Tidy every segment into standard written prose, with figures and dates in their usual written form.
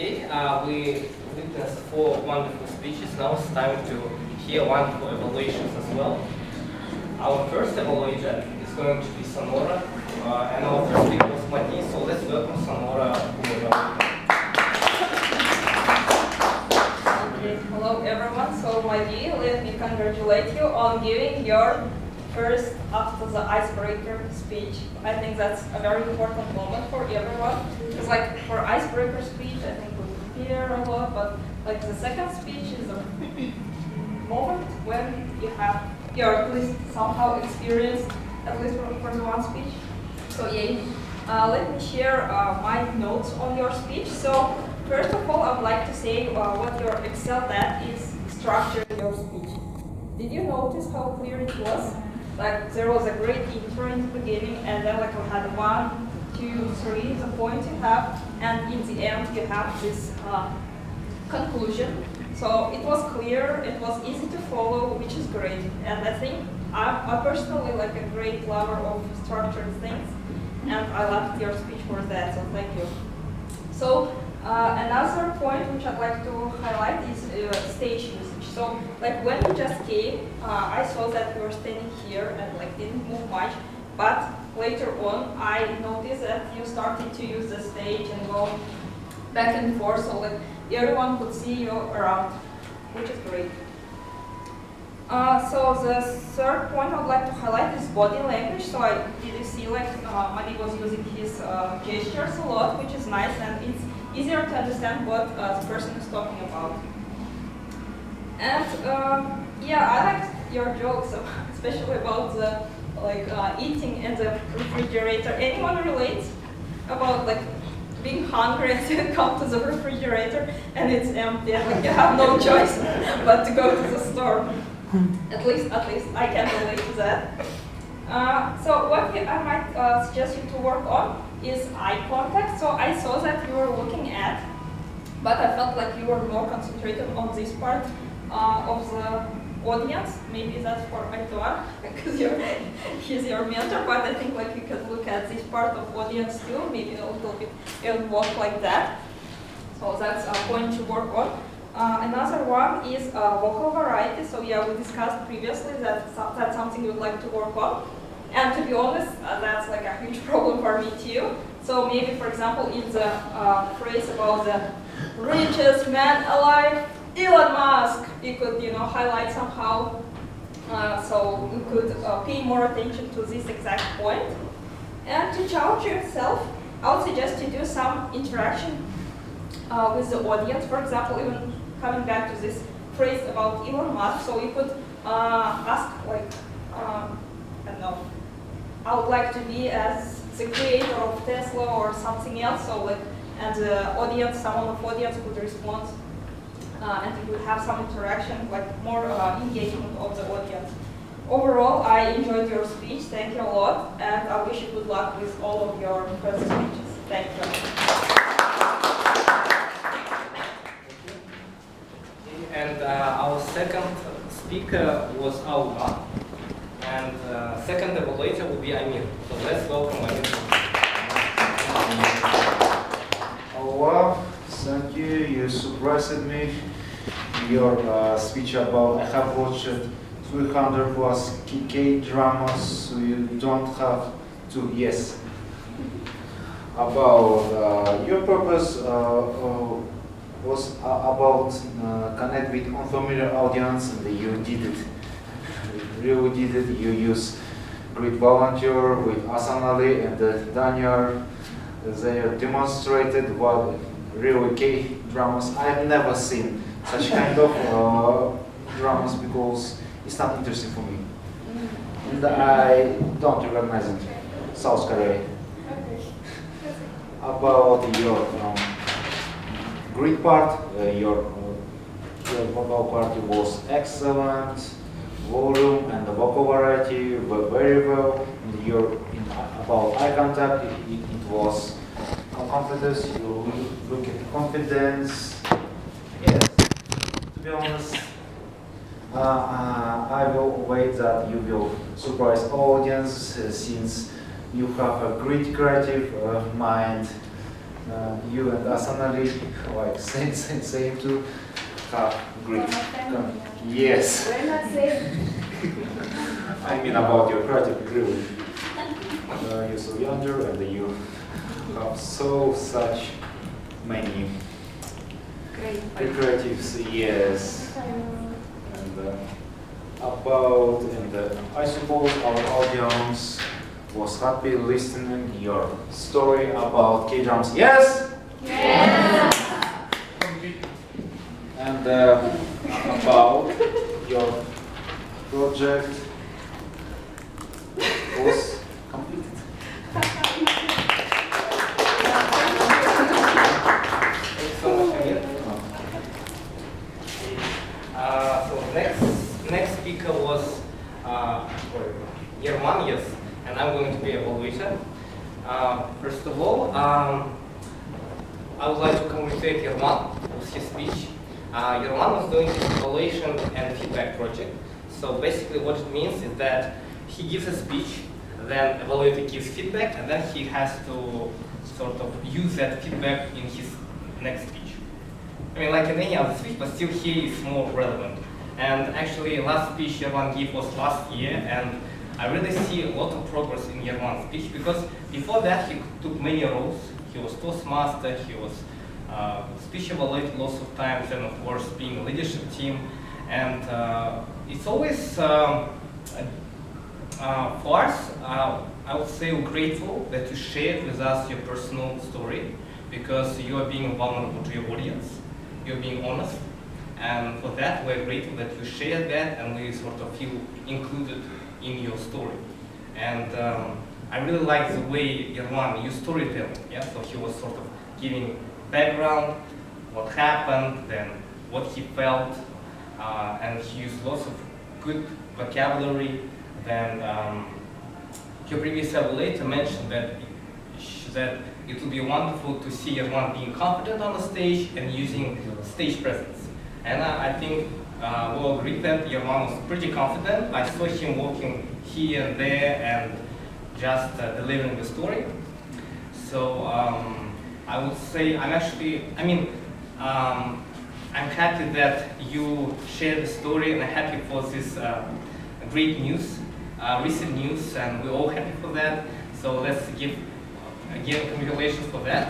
Okay, we witnessed 4 wonderful speeches. Now it's time to hear wonderful evaluations as well. Our first evaluator is going to be Sanora, and our first speaker was Madi. So let's welcome Sanora A. Okay, hello everyone. So Madi, let me congratulate you on giving your first after the icebreaker speech. I think that's a very important moment for everyone. Because like for icebreaker speech, I think we prepare a lot, but like the second speech is a moment when you're at least somehow experienced, at least for the one speech. So yeah, let me share my notes on your speech. So first of all, I would like to say what you're excelled at is structuring your speech. Did you notice how clear it was? Like there was a great intro in the beginning, and then like we had 1, 2, 3, the point you have, and in the end you have this conclusion. So it was clear, it was easy to follow, which is great. And I think I'm personally like a great lover of structured things, and I loved your speech for that, so thank you. So another point which I'd like to highlight is stage usage. So like when you just came, I saw that you were standing here and like didn't move much, but later on I noticed that you started to use the stage and go back and forth, so like everyone could see you around, which is great. So the third point I would like to highlight is body language. So did you see like Madi was using his gestures a lot, which is nice, and it's easier to understand what the person is talking about. And yeah, I liked your jokes, especially about the eating in the refrigerator. Anyone relates about like being hungry and you come to the refrigerator and it's empty and like you have no choice but to go to the store. At least I can relate to that. So what I might suggest you to work on is eye contact. So I saw that you were looking at, but I felt like you were more concentrated on this part of the audience. Maybe that's for Aituar, because he's your mentor, but I think like you could look at this part of audience too, maybe a little bit and walk like that. So that's a point to work on. Another one is vocal variety. So yeah, we discussed previously that that's something we would like to work on. And to be honest, that's like a huge problem for me too. So maybe, for example, in the phrase about the richest man alive, Elon Musk, you could, highlight somehow, so you could pay more attention to this exact point. And to challenge yourself, I would suggest to do some interaction with the audience. For example, even coming back to this phrase about Elon Musk, so you could ask like, I don't know, I would like to be as the creator of Tesla or something else. So like, and the audience, someone of audience could respond. And you would have some interaction, like more engagement of the audience. Overall, I enjoyed your speech. Thank you a lot, and I wish you good luck with all of your first speeches. Thank you. And our second speaker was Alua, and second evaluator will be Amir. So let's welcome Amir. Alua, thank you. You surprised me. Your speech about I have watched 300 plus K dramas, so you don't have to. Yes. About your purpose was about connect with unfamiliar audience, and you did it. You really did it. You use great volunteer with Assanali and Daniel. They demonstrated what really K dramas I've never seen. Such kind of dramas, because it's not interesting for me. And I don't recognize it. South Korea. About your great part, your vocal part was excellent, volume and the vocal variety were very well. And about eye contact, it was confidence. You look at confidence. Yes. To be honest, I will wait that you will surprise audience since you have a great creative mind You and Assanali, like same too. Great. Yes. We're not safe. I mean about your creative ability. You're so younger and you have such many Great. creatives, yes. And I suppose our audience was happy listening your story about K-drums. Yes? Yes. And about your project was completed. Thanks so much, Amir. So next speaker was Yerlan A, and I'm going to be evaluator. First of all, I would like to congratulate Yerlan with his speech. Yerlan was doing his evaluation and feedback project. So basically what it means is that he gives a speech, then evaluator gives feedback, and then he has to sort of use that feedback in his next speech. I mean, like in any other speech, but still here is more relevant. And actually, last speech Yerlan gave was last year, and I really see a lot of progress in Yerlan's speech, because before that he took many roles. He was Toastmaster, he was speech evaluator lots of times, and of course being a leadership team. And it's always, for us, I would say we're grateful that you shared with us your personal story, because you are being vulnerable to your audience, you're being honest, and for that we're grateful that you shared that, and we sort of feel included in your story. And I really like the way Yerlan used storytelling. Yeah, so he was sort of giving background, what happened, then what he felt, and he used lots of good vocabulary. Then your previous evaluator mentioned that it would be wonderful to see Yerlan being confident on the stage and using stage presence. And I think we'll agree that Yerlan was pretty confident. I saw him walking here and there and just delivering the story. So I would say I'm happy that you shared the story, and I'm happy for this great news, recent news, and we're all happy for that. So let's give again congratulations for that.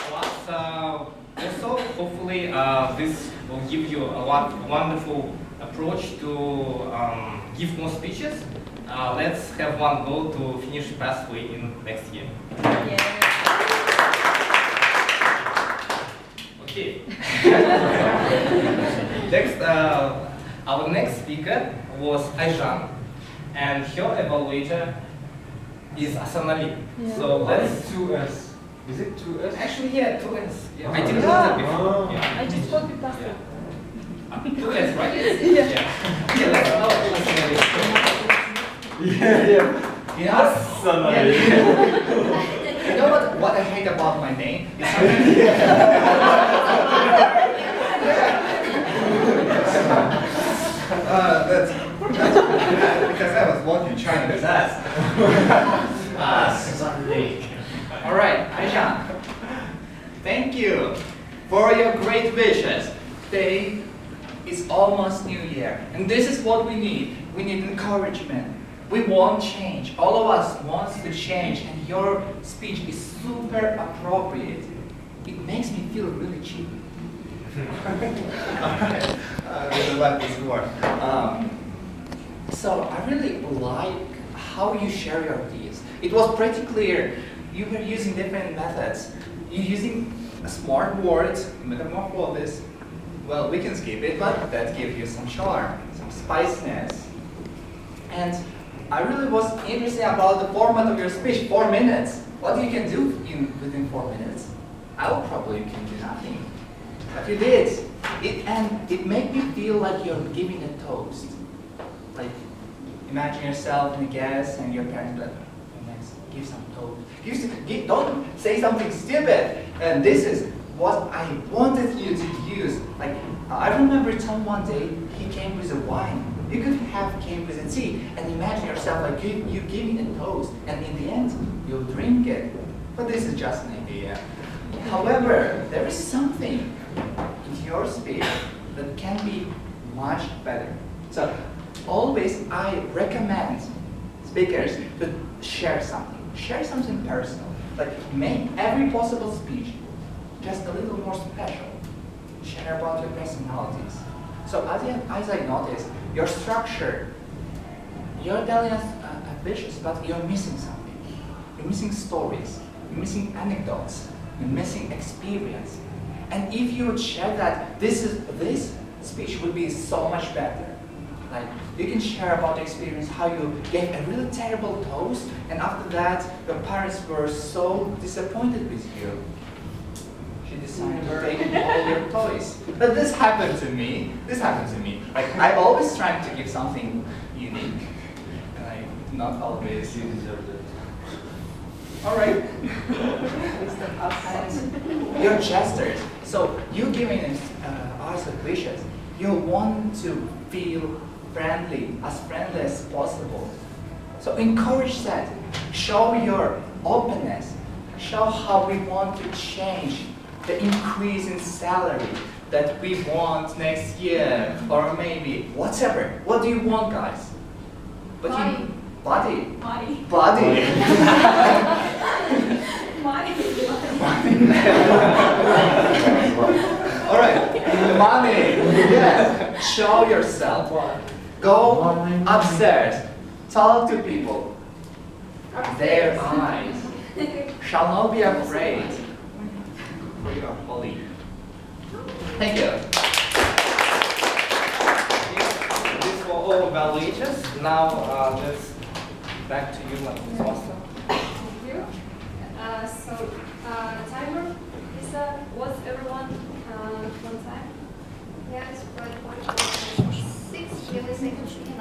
Plus, also hopefully this will give you a wonderful approach to give more speeches. Let's have one goal to finish pathway in next year. Yeah. Okay. Next, our next speaker was Aizhan, and her evaluator is Assanali. Yeah. So let's 2S. Is it 2S? actually, yeah, 2S. Yeah. I didn't know that before. Yeah. I just copied pasta. Yeah. 2S, right? Yeah. Okay, let's know Assanali. Yeah. Yes. Sanora. You know what I hate about my name? That's because I was watching Chinese ass. All right, Aizhan. Thank you for your great wishes. Today is almost New Year, and this is what we need. We need encouragement. We want change. All of us wants to change, and your speech is super appropriate. It makes me feel really cheap. I really like this word. So I really like how you share your ideas. It was pretty clear you were using different methods. You're using smart words, metamorphosis. Well, we can skip it, but that gives you some charm, some spiciness. And I really was interested about the format of your speech, 4 minutes. What you can do within 4 minutes? I would probably can do nothing. But you did. It made me feel like you're giving a toast. Like, imagine yourself in a guest and your parents like, give some toast. Don't say something stupid. And this is what I wanted you to use. Like, I remember Tom one day, he came with a wine. You could have came with a tea and imagine yourself like you giving a toast, and in the end, you'll drink it. But this is just an idea. However, there is something in your speech that can be much better. So, always I recommend speakers to share something personal. Like make every possible speech just a little more special. Share about your personalities. So as I noticed, your structure, you're telling us ambitious, but you're missing something. You're missing stories, you're missing anecdotes, you're missing experience. And if you would share that, this speech would be so much better. Like, you can share about the experience, how you gave a really terrible toast, and after that, your parents were so disappointed with you. She decided to take all your toys. But this happened to me. Like, I always try to give something unique, and I not always. You deserve it. All right. Your gestures. So you giving us wishes. You want to feel friendly as possible. So encourage that. Show your openness. Show how we want to change the increase in salary that we want next year, or maybe whatever. What do you want, guys? Money. Body. Money. Body. Money. All right, money. Yes. Show yourself. Go upstairs. Talk to people. Their eyes shall not be afraid. For you are holy. Thank you. This for all evaluators. Now let's back to you, Master. Thank you. Timer is was everyone one time? Yes, but 6 milliseconds.